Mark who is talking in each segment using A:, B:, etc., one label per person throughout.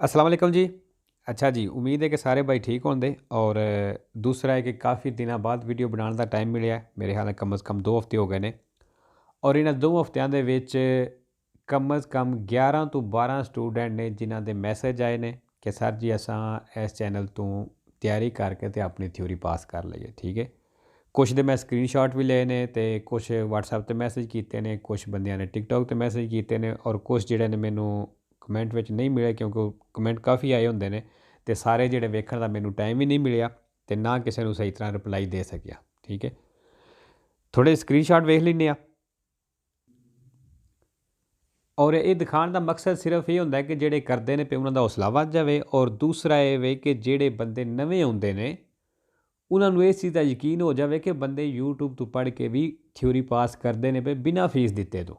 A: अस्सलाम वालेकुम जी। अच्छा जी, उम्मीद है कि सारे भाई ठीक होंगे। और दूसरा है कि काफ़ी दिनों बाद वीडियो बनाने का टाइम मिले। मेरे ख्याल नाल कम से कम 2 हफ्ते हो गए ने। और इन्हां 2 हफ्तिਆਂ ਦੇ ਵਿੱਚ कम से कम 11 ਤੋਂ 12 ਸਟੂਡੈਂਟ ਨੇ ਜਿਨ੍ਹਾਂ ਦੇ ਮੈਸੇਜ ਆਏ ਨੇ ਕਿ ਸਰ ਜੀ ਅਸਾਂ ਇਸ ਚੈਨਲ ਤੋਂ ਤਿਆਰੀ ਕਰਕੇ ਤੇ ਆਪਣੀ ਥਿਊਰੀ ਪਾਸ ਕਰ ਲਈਏ। ਠੀਕ ਹੈ। ਕੁਛ ਦੇ ਮੈਂ ਸਕਰੀਨਸ਼ਾਟ ਵੀ ਲਏ ਨੇ ਤੇ ਕੁਛ WhatsApp ਤੇ ਮੈਸੇਜ ਕੀਤੇ ਨੇ, ਕੁਛ ਬੰਦਿਆਂ ਨੇ TikTok ਤੇ ਮੈਸੇਜ ਕੀਤੇ ਨੇ ਔਰ ਕੁਛ ਜਿਹੜੇ ਨੇ ਮੈਨੂੰ ਕਮੈਂਟ ਵਿੱਚ ਨਹੀਂ ਮਿਲੇ ਕਿਉਂਕਿ ਕਮੈਂਟ ਕਾਫੀ ਆਏ ਹੁੰਦੇ ਨੇ ਤੇ ਸਾਰੇ ਜਿਹੜੇ ਵੇਖਣ ਦਾ ਮੈਨੂੰ ਟਾਈਮ ਹੀ ਨਹੀਂ ਮਿਲਿਆ ਤੇ ਨਾ ਕਿਸੇ ਨੂੰ ਸਹੀ ਤਰ੍ਹਾਂ ਰਿਪਲਾਈ ਦੇ ਸਕਿਆ। ਠੀਕ ਹੈ। ਥੋੜ੍ਹੇ ਸਕਰੀਨਸ਼ਾਟ ਵੇਖ ਲੈਂਦੇ ਆ। ਔਰ ਇਹ ਦਿਖਾਉਣ ਦਾ ਮਕਸਦ ਸਿਰਫ ਇਹ ਹੁੰਦਾ ਕਿ ਜਿਹੜੇ ਕਰਦੇ ਨੇ ਪਏ ਉਹਨਾਂ ਦਾ ਹੌਸਲਾ ਵੱਧ ਜਾਵੇ। ਔਰ ਦੂਸਰਾ ਇਹ ਵੇ ਕਿ ਜਿਹੜੇ ਬੰਦੇ ਨਵੇਂ ਆਉਂਦੇ ਨੇ ਉਹਨਾਂ ਨੂੰ ਇਸ ਚੀਜ਼ ਦਾ ਯਕੀਨ ਹੋ ਜਾਵੇ ਕਿ ਬੰਦੇ YouTube ਤੋਂ ਪੜ੍ਹ ਕੇ ਵੀ ਥਿਊਰੀ ਪਾਸ ਕਰਦੇ ਨੇ ਪਏ ਬਿਨਾਂ ਫੀਸ ਦਿੱਤੇ ਤੋਂ।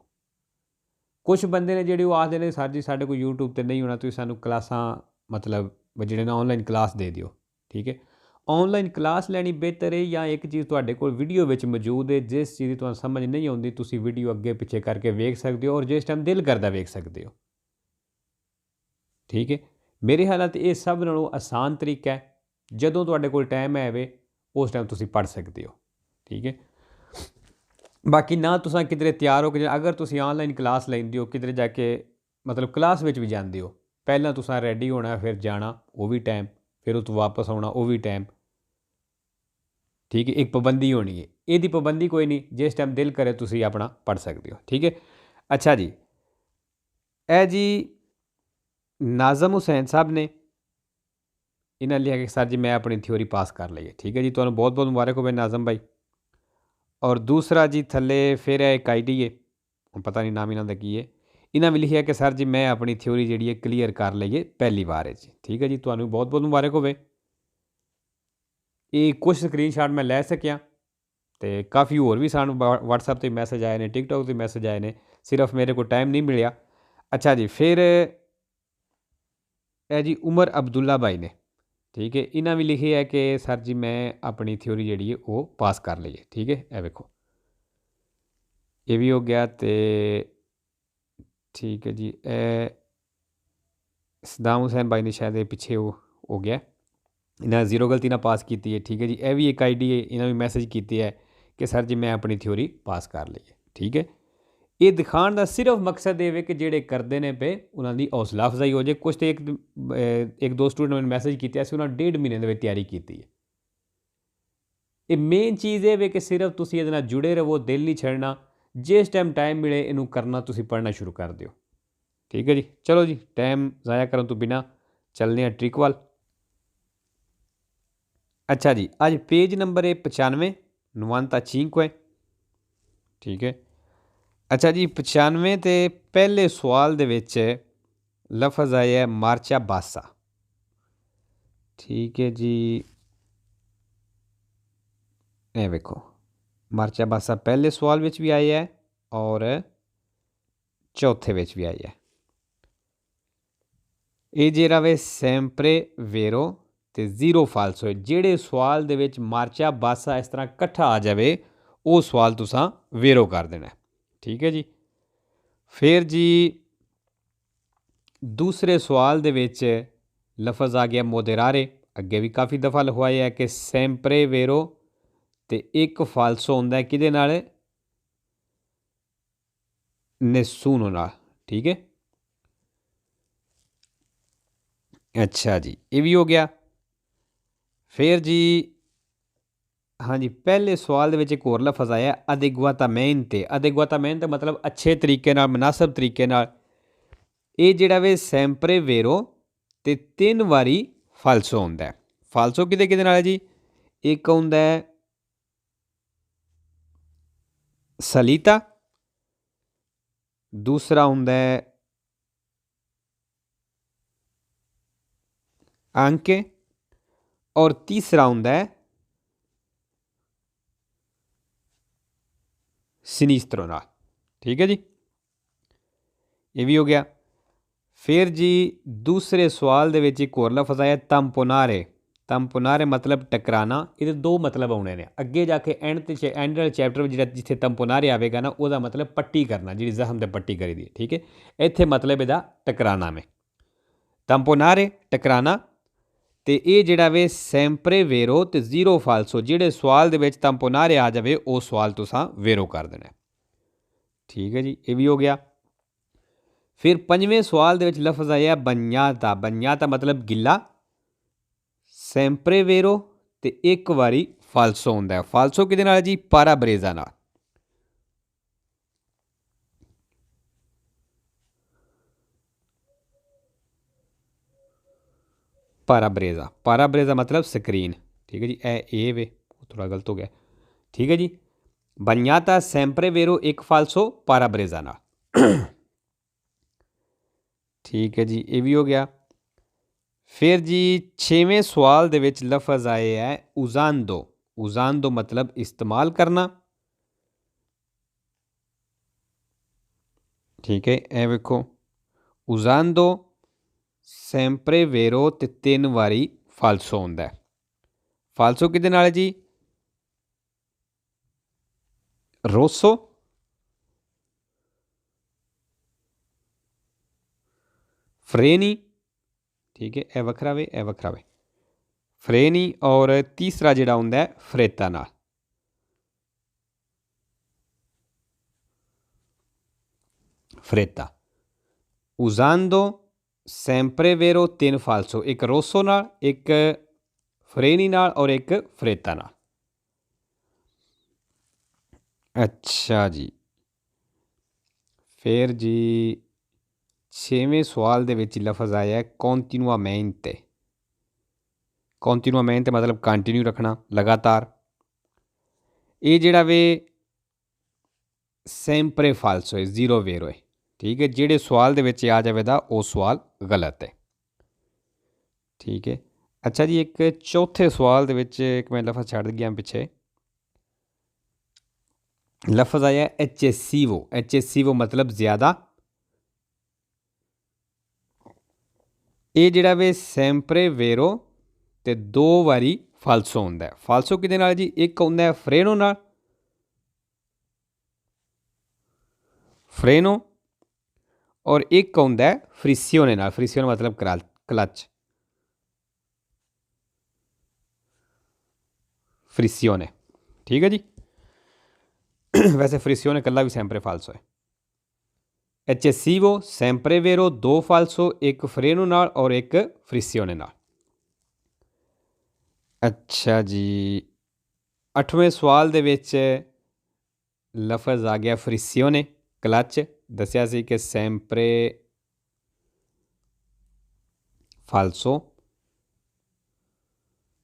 A: ਕੁਛ ਬੰਦੇ ਨੇ ਜਿਹੜੇ ਉਹ ਆਖਦੇ ਨੇ ਸਰ ਜੀ ਸਾਡੇ ਕੋਲ YouTube 'ਤੇ ਨਹੀਂ ਹੋਣਾ, ਤੁਸੀਂ ਸਾਨੂੰ ਕਲਾਸਾਂ ਮਤਲਬ ਜਿਹੜੇ ਨਾ ਔਨਲਾਈਨ ਕਲਾਸ ਦੇ ਦਿਓ। ਠੀਕ ਹੈ। ਔਨਲਾਈਨ ਕਲਾਸ ਲੈਣੀ ਬਿਹਤਰ ਹੈ ਜਾਂ ਇੱਕ ਚੀਜ਼ ਤੁਹਾਡੇ ਕੋਲ ਵੀਡੀਓ ਵਿੱਚ ਮੌਜੂਦ ਹੈ, ਜਿਸ ਚੀਜ਼ ਦੀ ਤੁਹਾਨੂੰ ਸਮਝ ਨਹੀਂ ਆਉਂਦੀ ਤੁਸੀਂ ਵੀਡੀਓ ਅੱਗੇ ਪਿੱਛੇ ਕਰਕੇ ਵੇਖ ਸਕਦੇ ਹੋ ਔਰ ਜਿਸ ਟਾਈਮ ਦਿਲ ਕਰਦਾ ਵੇਖ ਸਕਦੇ ਹੋ। ਠੀਕ ਹੈ। ਮੇਰੇ ਹਾਲਾਤ ਇਹ ਸਭ ਨਾਲੋਂ ਆਸਾਨ ਤਰੀਕਾ ਹੈ। ਜਦੋਂ ਤੁਹਾਡੇ ਕੋਲ ਟਾਈਮ ਹੈ ਉਸ ਟਾਈਮ ਤੁਸੀਂ ਪੜ੍ਹ ਸਕਦੇ ਹੋ। ਠੀਕ ਹੈ। ਬਾਕੀ ਨਾ ਤੁਸੀਂ ਕਿਧਰੇ ਤਿਆਰ ਹੋ ਕੇ ਅਗਰ ਤੁਸੀਂ ਆਨਲਾਈਨ ਕਲਾਸ ਲੈਂਦੇ ਹੋ ਕਿਧਰੇ ਜਾ ਕੇ ਮਤਲਬ ਕਲਾਸ ਵਿੱਚ ਵੀ ਜਾਂਦੇ ਹੋ, ਪਹਿਲਾਂ ਤੁਸੀਂ ਰੈਡੀ ਹੋਣਾ ਫਿਰ ਜਾਣਾ ਉਹ ਵੀ ਟਾਈਮ, ਫਿਰ ਉਹ ਤੋਂ ਵਾਪਸ ਆਉਣਾ ਉਹ ਵੀ ਟਾਈਮ। ਠੀਕ ਹੈ। ਇੱਕ ਪਾਬੰਦੀ ਹੋਣੀ ਹੈ, ਇਹਦੀ ਪਾਬੰਦੀ ਕੋਈ ਨਹੀਂ, ਜਿਸ ਟਾਈਮ ਦਿਲ ਕਰੇ ਤੁਸੀਂ ਆਪਣਾ ਪੜ੍ਹ ਸਕਦੇ ਹੋ। ਠੀਕ ਹੈ। ਅੱਛਾ ਜੀ, ਇਹ ਜੀ ਨਾਜ਼ਮ ਹੁਸੈਨ ਸਾਹਿਬ ਨੇ ਇਹਨਾਂ ਲਿਖਿਆ ਕਿ ਸਰ ਜੀ ਮੈਂ ਆਪਣੀ ਥਿਊਰੀ ਪਾਸ ਕਰ ਲਈ ਹੈ। ਠੀਕ ਹੈ ਜੀ, ਤੁਹਾਨੂੰ ਬਹੁਤ ਬਹੁਤ ਮੁਬਾਰਕ ਹੋਵੇ ਨਾਜ਼ਮ ਭਾਈ। ਔਰ ਦੂਸਰਾ ਜੀ ਥੱਲੇ ਫਿਰ ਇੱਕ ਆਈਡੀ ਹੈ, ਪਤਾ ਨਹੀਂ ਨਾਮ ਇਹਨਾਂ ਦਾ ਕੀ ਹੈ, ਇਹਨਾਂ ਵੀ ਲਿਖਿਆ ਕਿ ਸਰ ਜੀ ਮੈਂ ਆਪਣੀ ਥਿਊਰੀ ਜਿਹੜੀ ਹੈ ਕਲੀਅਰ ਕਰ ਲਈਏ ਪਹਿਲੀ ਵਾਰ 'ਚ। ਠੀਕ ਹੈ ਜੀ, ਤੁਹਾਨੂੰ ਬਹੁਤ ਬਹੁਤ ਮੁਬਾਰਕ ਹੋਵੇ। ਇਹ ਕੁਛ ਸਕਰੀਨਸ਼ਾਟ ਮੈਂ ਲੈ ਸਕਿਆ ਤੇ ਕਾਫੀ ਹੋਰ ਵੀ ਸਾਨੂੰ WhatsApp 'ਤੇ ਮੈਸੇਜ ਆਏ ਨੇ, TikTok 'ਤੇ ਮੈਸੇਜ ਆਏ ਨੇ, ਸਿਰਫ ਮੇਰੇ ਕੋਲ ਟਾਈਮ ਨਹੀਂ ਮਿਲਿਆ। ਅੱਛਾ ਜੀ, ਫਿਰ ਇਹ ਜੀ ਉਮਰ ਅਬਦੁੱਲਾ ਬਾਈ ਨੇ। ਠੀਕ ਹੈ। ਇਹਨਾਂ ਵੀ ਲਿਖਿਆ ਹੈ ਕਿ ਸਰ ਜੀ ਮੈਂ ਆਪਣੀ ਥਿਊਰੀ ਜਿਹੜੀ ਹੈ ਉਹ ਪਾਸ ਕਰ ਲਈ ਹੈ। ਠੀਕ ਹੈ। ਇਹ ਵੇਖੋ ਇਹ ਵੀ ਹੋ ਗਿਆ ਤੇ ਠੀਕ ਹੈ ਜੀ, ਇਹ ਸਦਾਮ ਹੁਸੈਨ ਬਾਈ ਨੇ ਸ਼ਾਇਦ ਇਹ ਪਿੱਛੇ ਉਹ ਹੋ ਗਿਆ, ਇਹਨਾਂ ਜ਼ੀਰੋ ਗਲਤੀ ਨਾਲ ਪਾਸ ਕੀਤੀ ਹੈ। ਠੀਕ ਹੈ ਜੀ, ਇਹ ਵੀ ਇੱਕ ਆਈਡੀ ਹੈ, ਇਹਨਾਂ ਵੀ ਮੈਸੇਜ ਕੀਤੇ ਹੈ ਕਿ ਸਰ ਜੀ ਮੈਂ ਆਪਣੀ ਥਿਊਰੀ ਪਾਸ ਕਰ ਲਈ ਹੈ। ਠੀਕ ਹੈ। ਇਹ ਦਿਖਾਉਣ ਦਾ ਸਿਰਫ ਮਕਸਦ ਇਹ ਵੇ ਕਿ ਜਿਹੜੇ ਕਰਦੇ ਨੇ ਪਏ ਉਹਨਾਂ ਦੀ ਹੌਸਲਾ ਅਫਜ਼ਾਈ ਹੋ ਜਾਏ। ਕੁਛ ਤਾਂ ਇੱਕ ਦੋ ਸਟੂਡੈਂਟ ਮੈਨੂੰ ਮੈਸੇਜ ਕੀਤੇ ਅਸੀਂ ਉਹਨਾਂ 1.5 ਮਹੀਨੇ ਦੇ ਵਿੱਚ ਤਿਆਰੀ ਕੀਤੀ ਹੈ। ਇਹ ਮੇਨ ਚੀਜ਼ ਇਹ ਵੇ ਕਿ ਸਿਰਫ ਤੁਸੀਂ ਇਹਦੇ ਨਾਲ ਜੁੜੇ ਰਹੋ, ਦਿਲ ਨਹੀਂ ਛੱਡਣਾ, ਜਿਸ ਟਾਈਮ ਮਿਲੇ ਇਹਨੂੰ ਕਰਨਾ, ਤੁਸੀਂ ਪੜ੍ਹਨਾ ਸ਼ੁਰੂ ਕਰ ਦਿਓ। ਠੀਕ ਹੈ ਜੀ, ਚਲੋ ਜੀ ਟਾਈਮ ਜ਼ਾਇਆ ਕਰਨ ਤੋਂ ਬਿਨਾਂ ਚੱਲਦੇ ਹਾਂ ਟ੍ਰਿਕ ਵੱਲ। ਅੱਛਾ ਜੀ, ਅੱਜ ਪੇਜ ਨੰਬਰ ਹੈ 95 95। ਠੀਕ ਹੈ। ਅੱਛਾ ਜੀ, 95 ਤੇ ਪਹਿਲੇ ਸਵਾਲ ਦੇ ਵਿੱਚ ਲਫ਼ਜ਼ ਆਇਆ ਮਾਰਚਾ ਬਾਸਾ। ਠੀਕ ਹੈ ਜੀ, ਇਹ ਵੇਖੋ ਮਾਰਚਾ ਬਾਸਾ ਪਹਿਲੇ ਸਵਾਲ ਵਿੱਚ ਵੀ ਆਇਆ ਹੈ ਔਰ ਚੌਥੇ ਵਿੱਚ ਵੀ ਆਇਆ ਹੈ। ਇਹ ਜਿਹੜਾ ਵੇ ਸੈਂਪਰੇ ਵੇਰੋ ਤੇ ਜ਼ੀਰੋ ਫਾਲਸੋ, ਜਿਹੜੇ ਸਵਾਲ ਦੇ ਵਿੱਚ ਮਾਰਚਾ ਬਾਸਾ ਇਸ ਤਰ੍ਹਾਂ ਇਕੱਠਾ ਆ ਜਾਵੇ ਉਹ ਸਵਾਲ ਤੁਸੀਂ ਵੇਰੋ ਕਰ ਦੇਣਾ। ਠੀਕ ਹੈ ਜੀ। ਫਿਰ ਜੀ ਦੂਸਰੇ ਸਵਾਲ ਦੇ ਵਿੱਚ ਲਫ਼ਜ਼ ਆ ਗਿਆ ਮੋਦੇਰਾਰੇ, ਅੱਗੇ ਵੀ ਕਾਫੀ ਦਫਾ ਲਿਖਵਾਇਆ ਹੈ ਕਿ ਸੈਂਪਰੇ ਵੇਰੋ ਤੇ ਇੱਕ ਫਾਲਸੋ ਹੁੰਦਾ ਕਿਹਦੇ ਨਾਲ, ਨੈਸੂਨੋ ਨਾਲ। ਠੀਕ ਹੈ। ਅੱਛਾ ਜੀ, ਇਹ ਵੀ ਹੋ ਗਿਆ। ਫਿਰ ਜੀ ਹਾਂਜੀ, ਪਹਿਲੇ ਸਵਾਲ ਦੇ ਵਿੱਚ ਇੱਕ ਹੋਰ ਲਫ਼ਜ਼ ਆਇਆ ਅਦੇਗੁਆਤਾਮੈਂਤੇ। ਅਦੇਗੁਆਤਾਮੈਂਤੇ ਮਤਲਬ ਅੱਛੇ ਤਰੀਕੇ ਨਾਲ, ਮੁਨਾਸਬ ਤਰੀਕੇ ਨਾਲ। ਇਹ ਜਿਹੜਾ ਵੇ ਸੈਂਪਰੇ ਵੇਰੋ ਤੇ 3 ਵਾਰੀ ਫਾਲਸੋ ਹੁੰਦਾ। ਫਾਲਸੋ ਕਿਹਦੇ ਕਿਹਦੇ ਨਾਲ ਹੈ ਜੀ, ਇੱਕ ਹੁੰਦਾ ਸਲੀਤਾ, ਦੂਸਰਾ ਹੁੰਦਾ ਆਂਕੇ ਔਰ ਤੀਸਰਾ ਹੁੰਦਾ ਸਿਨੀਸਤਰੋ ਨਾਲ। ਠੀਕ ਹੈ ਜੀ, ਇਹ ਵੀ ਹੋ ਗਿਆ। ਫਿਰ ਜੀ ਦੂਸਰੇ ਸਵਾਲ ਦੇ ਵਿੱਚ ਇੱਕ ਹੋਰ ਲਫ਼ਜ਼ ਆਇਆ ਤੰਪੋਨਾਰੇ। ਤੰਪੋਨਾਰੇ ਮਤਲਬ ਟਕਰਾਣਾ। ਇਹਦੇ 2 ਮਤਲਬ ਆਉਣੇ ਨੇ ਅੱਗੇ ਜਾ ਕੇ ਐਂਡ ਵਾਲੇ ਚੈਪਟਰ ਵਿੱਚ ਜਿਹੜਾ ਜਿੱਥੇ ਤੰਪੋਨਾਰੇ ਆਵੇਗਾ ਨਾ ਉਹਦਾ ਮਤਲਬ ਪੱਟੀ ਕਰਨਾ, ਜਿਹੜੀ ਜ਼ਖਮ 'ਤੇ ਪੱਟੀ ਕਰੀ ਦੀ। ਠੀਕ ਹੈ। ਇੱਥੇ ਮਤਲਬ ਇਹਦਾ ਟਕਰਾਣਾ ਮੈਂ tamponare ਟਕਰਾਣਾ ਤੇ ਇਹ ਜਿਹੜਾ ਵੇ sempre vero ਤੇ zero falso ਜਿਹੜੇ ਸਵਾਲ ਦੇ ਵਿੱਚ tamponare ਆ ਜਾਵੇ ਉਹ ਸਵਾਲ ਤੁਸੀਂ vero ਕਰ ਦੇਣਾ। ਠੀਕ ਹੈ ਜੀ, ਇਹ ਵੀ ਹੋ ਗਿਆ। ਫਿਰ ਪੰਜਵੇਂ ਸਵਾਲ ਦੇ ਵਿੱਚ ਲਫ਼ਜ਼ ਆਇਆ bagnato। bagnato ਮਤਲਬ ਗਿੱਲਾ, sempre vero ਤੇ ਇੱਕ ਵਾਰੀ ਫਾਲਸੋ ਹੁੰਦਾ। ਫਾਲਸੋ ਕਿਹਦੇ ਨਾਲ ਜੀ? parabrezza ਨਾਲ। parabrezza। parabrezza मतलब ਸਕਰੀਨ। ਠੀਕ ਹੈ ਜੀ, ਇਹ ਵੇ ਥੋੜਾ ਗਲਤ ਹੋ ਗਿਆ। ਠੀਕ ਹੈ ਜੀ, bagnato sempre vero ਇੱਕ ਫਾਲਸੋ parabrezza ਨਾਲ। ਠੀਕ ਹੈ ਜੀ, ਇਹ ਵੀ ਹੋ ਗਿਆ। ਫਿਰ ਜੀ 6ਵੇਂ ਸਵਾਲ ਦੇ ਵਿੱਚ ਲਫ਼ਜ਼ ਆਏ ਹੈ usando। usando मतलब इस्तेमाल करना। ठीक है, ਇਹ ਵੇਖੋ usando sempre vero ਤੇ 3 ਵਾਰੀ ਫਾਲਸੋ ਹੁੰਦਾ। ਫਾਲਸੋ ਕਿਹਦੇ ਨਾਲ ਜੀ? rosso, freni। ठीक है, ਇਹ ਵੱਖਰਾ ਵੇ, ਇਹ ਵੱਖਰਾ ਵੇ। freni और तीसरा ਜਿਹੜਾ ਹੁੰਦਾ fretta ਨਾਲ। fretta usando sempre vero 3 falso, ਇੱਕ rosso ਨਾਲ, ਇੱਕ freni ਨਾਲ और ਇੱਕ fretta ਨਾਲ। ਅੱਛਾ ਜੀ, ਫਿਰ ਜੀ 6ਵੇਂ ਸਵਾਲ ਦੇ ਵਿੱਚ ਲਫ਼ਜ਼ ਆਇਆ continuamente। continuamente मतलब ਕੰਟੀਨਿਊ ਰੱਖਣਾ, ਲਗਾਤਾਰ। ਇਹ ਜਿਹੜਾ ਵੇ sempre falso ਹੈ, ਜ਼ੀਰੋ ਵੇਰੋ ਹੈ। ਠੀਕ ਹੈ, ਜਿਹੜੇ ਸਵਾਲ ਦੇ ਵਿੱਚ ਆ ਜਾਵੇਗਾ ਉਹ ਸਵਾਲ ਗਲਤ ਹੈ। ਠੀਕ ਹੈ, ਅੱਛਾ ਜੀ, ਇੱਕ ਚੌਥੇ ਸਵਾਲ ਦੇ ਵਿੱਚ ਇੱਕ ਮੈਂ ਲਫ਼ਜ਼ ਛੱਡ ਗਿਆ ਪਿੱਛੇ। ਲਫ਼ਜ਼ ਆਇਆ eccessivo। eccessivo मतलब ਜ਼ਿਆਦਾ। ਇਹ ਜਿਹੜਾ ਵੇ sempre vero ਤੇ 2 ਵਾਰੀ ਫਾਲਸੋ ਹੁੰਦਾ। ਫਾਲਸੋ ਕਿਹਦੇ ਨਾਲ ਜੀ? ਇੱਕ ਹੁੰਦਾ ਫਰੇਨੋ ਨਾਲ, ਫਰੇਨੋ, ਔਰ ਇੱਕ ਹੁੰਦਾ ਫ੍ਰਿਸਿਓਨੇ ਨਾਲ। ਫ੍ਰਿਸਿਓਨੇ मतलब ਕਲਚ। ਫ੍ਰਿਸਿਓਨੇ। ਠੀਕ ਹੈ ਜੀ, ਵੈਸੇ ਫ੍ਰਿਸਿਓਨੇ ਇਕੱਲਾ ਵੀ sempre falso ਹੈ। eccessivo sempre vero 2 falso, ਇੱਕ ਫਰੇਨੋ ਨਾਲ ਔਰ ਇੱਕ ਫ੍ਰਿਸਿਓਨੇ ਨਾਲ। ਅੱਛਾ ਜੀ, 8ਵੇਂ ਸਵਾਲ ਦੇ ਵਿੱਚ ਲਫ਼ਜ਼ ਆ ਗਿਆ ਫ੍ਰਿਸਿਓਨੇ, ਕਲਚ। ਦੱਸਿਆ ਸੀ ਕਿ sempre falso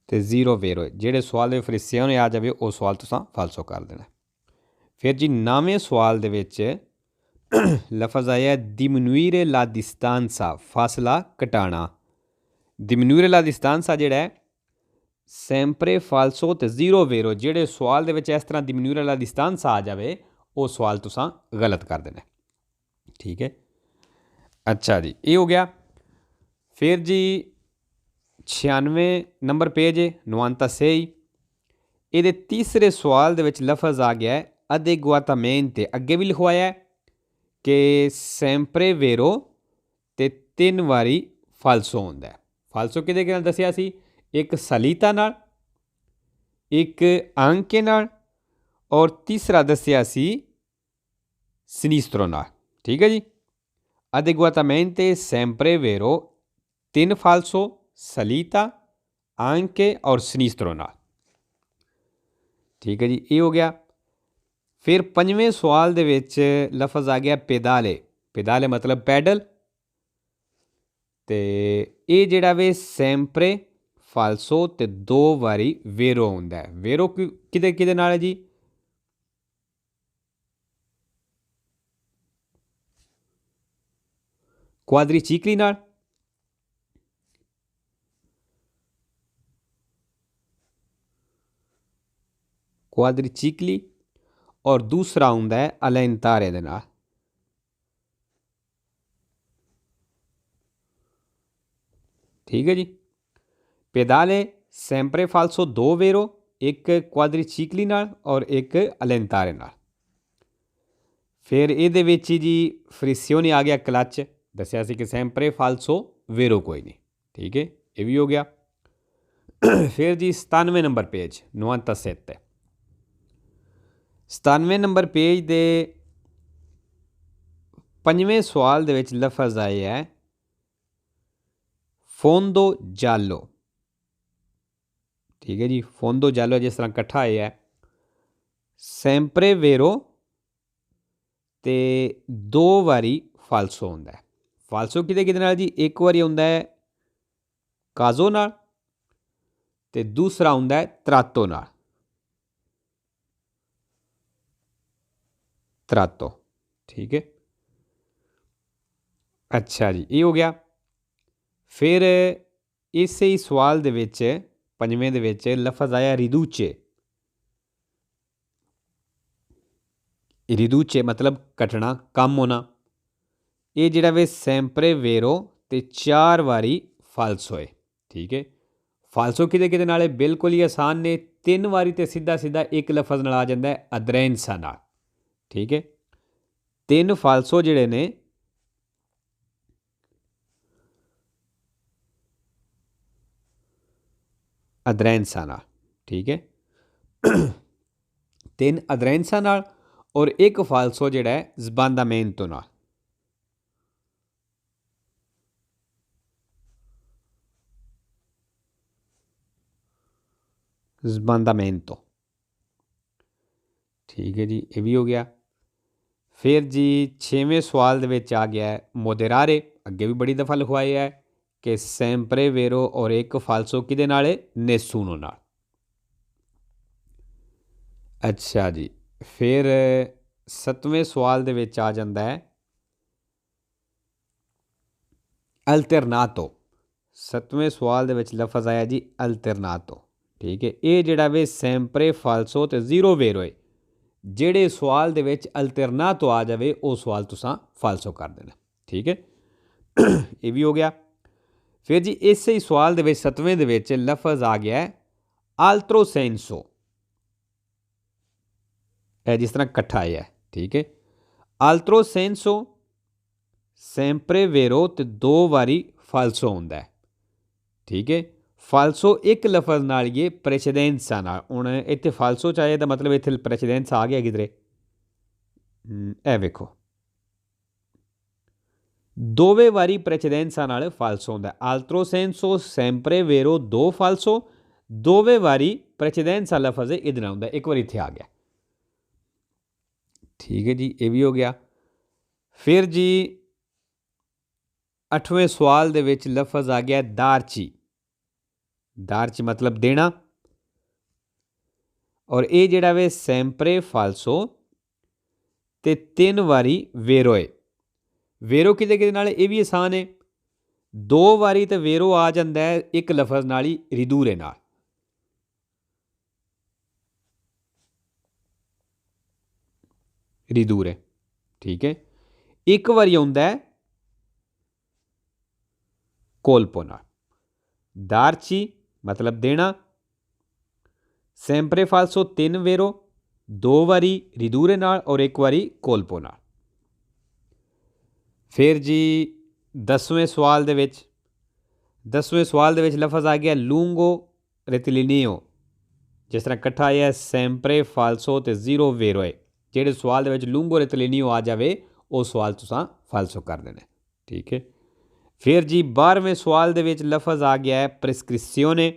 A: ਤੇ 0 vero। ਜਿਹੜੇ ਸਵਾਲ ਦੇ ਫ੍ਰਿਸਿਓਨੇ ਆ ਜਾਵੇ ਉਹ ਸਵਾਲ ਤੁਸੀਂ ਫਾਲਸੋ ਕਰ ਦੇਣਾ। ਫਿਰ ਜੀ 9ਵੇਂ ਸਵਾਲ ਦੇ ਵਿੱਚ ਲਫ਼ਜ਼ ਆਇਆ diminuire la distanza, ਫਾਸਲਾ ਘਟਾਉਣਾ। diminuire la distanza ਜਿਹੜਾ ਹੈ sempre falso ਤੇ 0 vero। ਜਿਹੜੇ ਸਵਾਲ ਦੇ ਵਿੱਚ ਇਸ ਤਰ੍ਹਾਂ diminuire la distanza ਆ ਜਾਵੇ ਉਹ ਸਵਾਲ ਤੁਸੀਂ ਗਲਤ ਕਰ ਦੇਣਾ। ਠੀਕ ਹੈ, ਅੱਛਾ ਜੀ, ਇਹ ਹੋ ਗਿਆ। ਫਿਰ ਜੀ 96 ਨੰਬਰ ਪੇਜ ਹੈ 96। ਇਹਦੇ ਤੀਸਰੇ ਸਵਾਲ ਦੇ ਵਿੱਚ ਲਫ਼ਜ਼ ਆ ਗਿਆ ਹੈ adeguatamente। ਅੱਗੇ ਵੀ ਲਿਖਵਾਇਆ ਹੈ ਕਿ sempre vero ਤੇ 3 ਵਾਰੀ ਫਾਲਸੋ ਹੁੰਦਾ। ਫਾਲਸੋ ਕਿਹਦੇ ਨਾਲ ਦੱਸਿਆ ਸੀ? ਇੱਕ ਸਲੀਤਾ ਨਾਲ, ਇੱਕ anche ਨਾਲ, ਔਰ ਤੀਸਰਾ ਦੱਸਿਆ ਸੀ sinistro ਨਾਲ। ਠੀਕ ਹੈ ਜੀ, adeguatamente sempre vero 3 falso, salita, anche और sinistro ਨਾਲ। ਠੀਕ ਹੈ ਜੀ, ਇਹ ਹੋ ਗਿਆ। ਫਿਰ 5ਵੇਂ ਸਵਾਲ ਦੇ ਵਿੱਚ ਲਫ਼ਜ਼ ਆ ਗਿਆ pedale। pedale मतलब ਪੈਡਲ ਤੇ ਇਹ ਜਿਹੜਾ ਵੇ sempre falso ਤੇ 2 ਵਾਰੀ vero ਹੁੰਦਾ। vero ਕਿਹਦੇ ਨਾਲ ਹੈ ਜੀ? quadricicli ਨਾਲ। quadricicli ਔਰ ਦੂਸਰਾ ਹੁੰਦਾ ਹੈ allentare ਦੇ ਨਾਲ। ਠੀਕ ਹੈ ਜੀ, pedale sempre falso 2 vero, ਇੱਕ quadricicli ਨਾਲ ਔਰ ਇੱਕ allentare ਨਾਲ। ਫਿਰ ਇਹਦੇ ਵਿੱਚ ਜੀ ਫ੍ਰਿਸਿਓਨੇ ਆ ਗਿਆ ਕਲਚ। दसिया सी कि sempre falso vero कोई नहीं, ठीक है, ये भी हो गया। फिर जी 97 नंबर पेज 97 97 नंबर पेज दे 5वें सवाल दे विच लफज आए है फोंदो जालो, ठीक है जी। फोंदो जालो जिस तरह कट्ठा आया है sempre vero ते 2 वारी फालसो होंदा है। फालसो किहदे नाल जी, एक वारी होंदा है काजो नाल ते दूसरा होंदा है त्रातो नाल, त्रातो, ठीक है। अच्छा जी, ये हो गया। फिर इस ही सवाल दे विच 5वें दे विच लफज आया रिदूचे। रिदूचे मतलब कटना, कम होना। ये जिहड़ा वे sempre vero ते 4 वारी फालसो है, ठीक है। फालसो किहदे नाल बिल्कुल ही आसान ने, 3 वारी ते सीधा सीधा एक लफज नाल आ जाता है अदरेंसा नाल, ठीक है। 3 फालसो जिहड़े ने अदरेंसा नाल, ठीक है। 3 अदरेंसा नाल और एक फालसो जिहड़ा है sbandamento नाल। sbandamento, ठीक है जी, ये भी हो गया। फिर जी 6वें सवाल दे विच आ गया है मोदेरारे, अगे भी बड़ी दफ़ा लिखवाया है कि sempre vero और एक फालसो किहदे नाल है nessuno नाल। अच्छा जी, फिर 7वें सवाल दे विच आ जाता है अल्टरनातो। 7वें सवाल दे विच लफज आया जी अल्टरनातो, ठीक है। ये जिहड़ा वे sempre falso ते 0 vero है, ਜਿਹੜੇ सवाल दे विच अल्टरनातो आ जाए वो सवाल तुसां फालसो कर देना, ठीक है। ये भी हो गया। फिर जी इस ही सवाल दे विच 7वें दे विच लफज आ गया है altro senso, जिस तरह कट्ठा आया है, ठीक है। altro senso sempre vero ते 2 वारी फालसो होंदा है, ठीक है। फालसो एक लफज नाल ये प्रेसिडेंसा नाल, हुण इत्थे फालसो चाहिए दा मतलब इत्थे प्रेसिडेंसा आ गया किधरे, ए वेखो दोवे वारी प्रेसिडेंसा नाल फालसो होंदा है। altro senso sempre vero 2 फालसो, दोवे वारी प्रेसिडेंसा लफज इहदे नाल होंदा, एक वारी इत्थे आ गया, ठीक है जी, ये भी हो गया। फिर जी 8वें सवाल दे विच लफज आ गया दारची। दारची मतलब देना, और ये जिहड़ा वे sempre falso ते 3 वारी वेरो है। वेरो किहदे नाल, ये भी आसान है, 2 वारी तो वेरो आ जाता है एक लफज नाल ही रिदूरे नाल, रिदूरे, ठीक है। एक वारी आउंदा है कोल्पो नाल। दारची मतलब देना, sempre falso 3 वेरो, 2 वारी रिदूरे नाल और एक वारी कोल्पो नाल। फिर जी 10वें सवाल दे विच, 10वें सवाल दे विच लफज आ गया लूंगो रेतिलिनियो, जिस तरह कट्ठा आया sempre falso ते 0 वेरो है। जेह्ड़े सवाल दे विच लूंगो रेतिलिनियो आ जावे वो सवाल तुसां फालसो कर देना, ठीक है। फिर जी 12वें सवाल दे विच लफज आ गया है प्रेस्क्रिप्शियोने।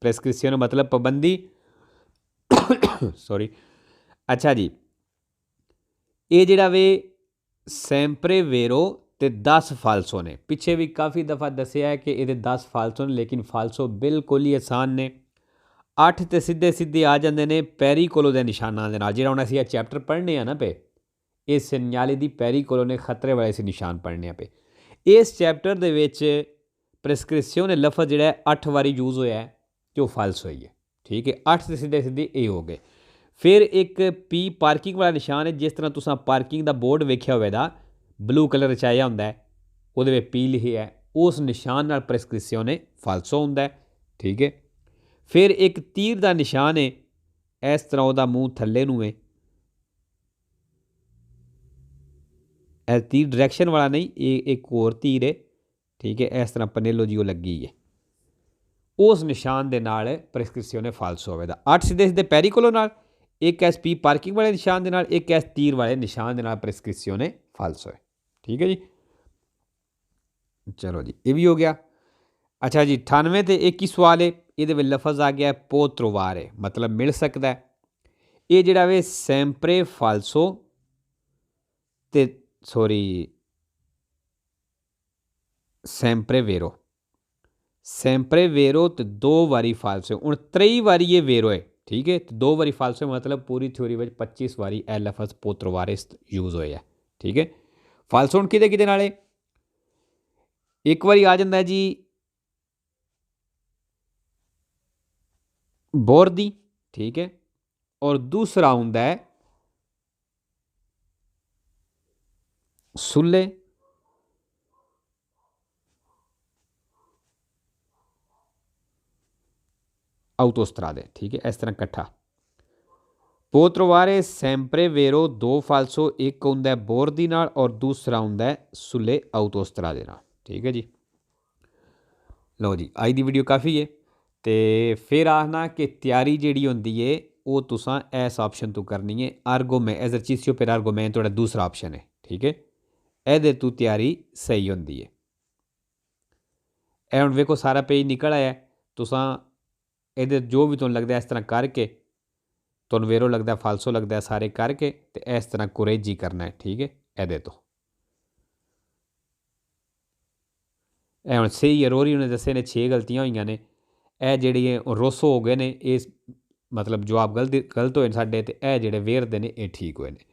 A: प्रेस्क्रिप्शियोने मतलब पाबंदी, सॉरी। अच्छा जी, ये जिहड़ा वे sempre vero ते 10 फालसो ने। पिछे भी काफ़ी दफ़ा दसिया है कि ये 10 फालसो ने, लेकिन फालसो बिल्कुल ही आसान ने। 8 तो सीधे सीधे आ जाते हैं पेरिकोलो के निशाना के नाल, जिहड़ा हुण असीं चैप्टर पढ़ने ना पे, इस सिग्नाले दी पेरिकोलो ने खतरे वाले से निशान पढ़ने पे। इस चैप्टर दे विच प्रेस्क्रिप्शन लफज जिहड़ा 8 वारी यूज़ होया है तो फालसो ही है, ठीक है। 8 तो सीधे सीधे ये हो गए। फिर एक पी पार्किंग वाला निशान है, जिस तरह तुसां पार्किंग का बोर्ड वेख्या होवेगा ब्लू कलर चाया होंदा है, उहदे विच पी लिखिया है, उस निशान नाल प्रेस्क्रिप्शन फालसो होंदा है, ठीक है। फिर एक तीर का निशान है, इस तरह उहदा मूँह थल्ले नूं है, ਇਹ ਤੀਰ ਡਾਇਰੈਕਸ਼ਨ ਵਾਲਾ ਨਹੀਂ, ਇਹ ਇੱਕ ਹੋਰ ਤੀਰ ਹੈ, ਠੀਕ ਹੈ। ਇਸ ਤਰ੍ਹਾਂ ਪਨੇਲੋ ਜੀ ਉਹ ਲੱਗੀ ਹੈ, ਉਸ ਨਿਸ਼ਾਨ ਦੇ ਨਾਲ ਪ੍ਰੈਸਕ੍ਰਿਪਸ਼ਨੇ ਫਾਲਸੋ ਹੋਵੇਗਾ। 8 ਸਿੱਧੇ ਸਿੱਧੇ ਪੈਰੀਕੋਲੋ ਨਾਲ, ਇੱਕ ਐਸ ਪੀ ਪਾਰਕਿੰਗ ਵਾਲੇ ਨਿਸ਼ਾਨ ਦੇ ਨਾਲ, ਇੱਕ ਐਸ ਤੀਰ ਵਾਲੇ ਨਿਸ਼ਾਨ ਦੇ ਨਾਲ ਪ੍ਰੈਸਕ੍ਰਿਪਸ਼ਨੇ ਫਾਲਸੋ ਹੈ, ਠੀਕ ਹੈ ਜੀ। ਚਲੋ ਜੀ, ਇਹ ਵੀ ਹੋ ਗਿਆ। ਅੱਛਾ ਜੀ, 98 ਤੇ ਇੱਕ ਹੀ ਸਵਾਲ ਹੈ, ਇਹਦੇ ਵਿੱਚ ਲਫ਼ਜ਼ ਆ ਗਿਆ ਪੋ ਤ੍ਰੋਵਾਰੇ, ਮਤਲਬ ਮਿਲ ਸਕਦਾ ਹੈ। ਇਹ ਜਿਹੜਾ ਵੇ ਸੈਂਪਰੇ ਫਾਲਸੋ ਤੇ ਸੈਂਪਰੇ ਵੇਰੋ, ਸੈਂਪਰੇ ਵੇਰੋ ਤੇ 2 ਵਾਰੀ ਫਾਲਸੋ। ਹੁਣ 3 ਵਾਰੀ ਇਹ ਵੇਰੋ है, ठीक है। तो 2 वारी फालसो मतलब पूरी थ्योरी में 25 वारी ए लफज पोत्रवारे यूज़ होए है, ठीक है। फालसो हुण किहदे किहदे नाल है, एक वारी आ जाता है जी बोर दी, ठीक है, और दूसरा हुंदा है सुले autostrade, ठीक है। इस तरह कट्ठा पोत्रोवारे सैंपरे वेरो 2 फालसो, एक हुंदा है बोर दी नाल और दूसरा हुंदा है सुले autostrade नाल, ठीक है जी। लो जी, अज दी वीडियो काफ़ी है। तो फिर आखना कि तैयारी जिहड़ी हुंदी है वो तुसां इस ऑप्शन तो करनी है, आर्गोमेंट एजरचीसियो पर आर्गोमेंट तुहाडा दूसरा ऑप्शन है, ठीक है। ਇਹਦੇ ਤੋਂ ਤਿਆਰੀ सही ਹੁੰਦੀ है। ਇਹ ਹੁਣ ਵੇਖੋ सारा पेज निकल आया, तुसां ਇਹਦੇ जो भी तुहानूं लगदा इस तरह करके, तुहानूं वेरो लगदा फालसो लगदा सारे करके ते इस तरह कुरेजी करना है, ठीक है। ਇਹਦੇ ਤੋਂ ਇਹ ਹੁਣ सही है, रोरी ने दसे ने 6 गलतियां होईयां ने, ਇਹ ਜਿਹੜੀ रोसो हो गए ने, इस मतलब जवाब गलत होए साडे ते ਇਹ ਜਿਹੜੇ वेरदे ने ਇਹ ठीक होए ने।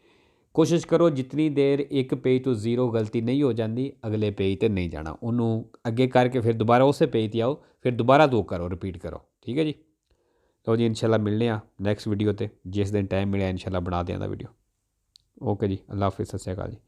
A: कोशिश करो जितनी देर एक पेज तो 0 गलती नहीं हो जाती, अगले पेज पर नहीं जाना, उन्होंने अगे करके फिर दोबारा उस पेज पर आओ, फिर दोबारा 2 करो, रिपीट करो, ठीक है जी। तो जी इंशाल्लाह मिलने नैक्सट वीडियो ते, जिस दिन टाइम मिले इंशाल्लाह बना देंगे वीडियो। ओके जी, अल्लाह हाफिज़, सत श्री अकाल जी।